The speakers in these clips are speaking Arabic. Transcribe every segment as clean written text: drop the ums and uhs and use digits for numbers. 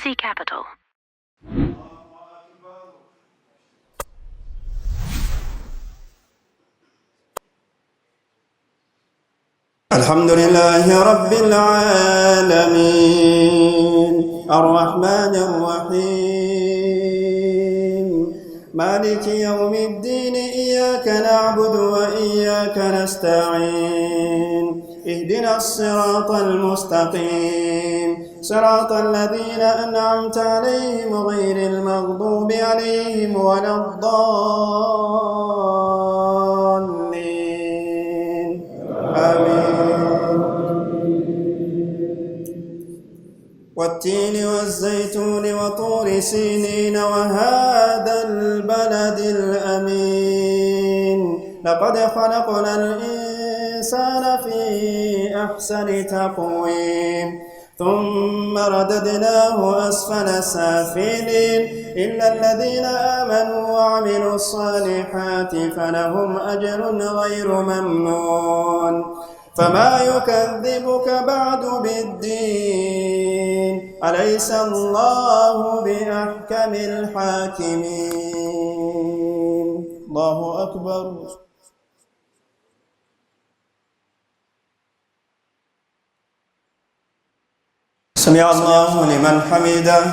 Easy Capital. الحمد لله رب العالمين الرحمن الرحيم مالك يوم الدين إياك نعبد وإياك نستعين اهدنا الصراط المستقيم صراط الذين أنعمت عليهم غير المغضوب عليهم ولا الضالين آمين. والتين والزيتون وطور سينين وهذا البلد الأمين لقد خلقنا الإنسان في أحسن تقويم ثم رددناه أسفل سافلين إلا الذين آمنوا وعملوا الصالحات فلهم أجر غير ممنون فما يكذبك بعد بالدين أليس الله بأحكم الحاكمين الله أكبر. سمع الله لمن حمده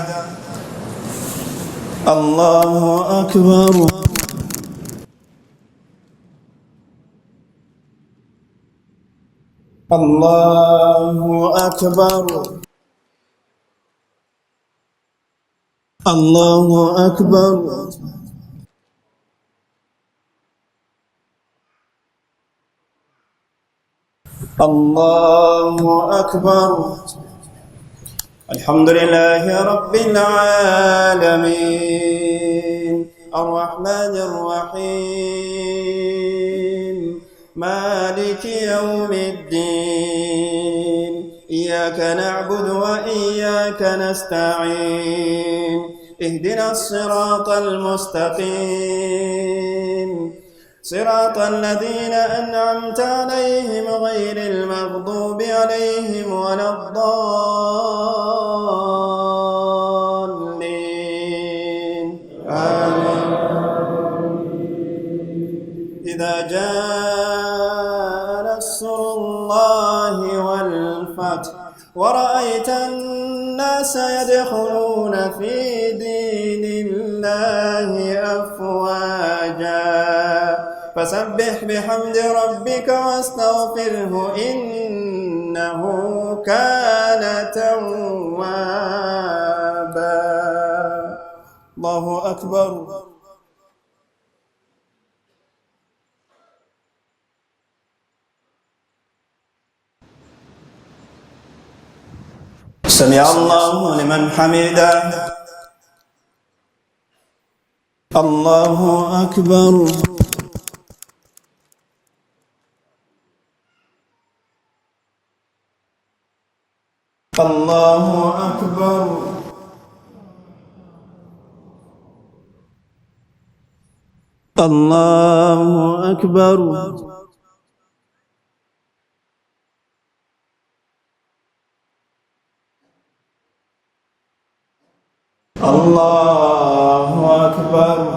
الله أكبر. الله أكبر الله أكبر الله أكبر. الحمد لله رب العالمين الرحمن الرحيم مالك يوم الدين إياك نعبد وإياك نستعين اهدنا الصراط المستقيم صراط الذين أنعمت عليهم غير المغضوب عليهم ولا الضالين آمين. إذا جاء نصر الله والفتح ورأيت الناس يدخلون في دين الله أفواجا فسبح بحمد ربك واستغفره إنه كان توابا. الله أكبر. سمع الله لمن حمده الله أكبر. الله أكبر. الله أكبر. الله أكبر.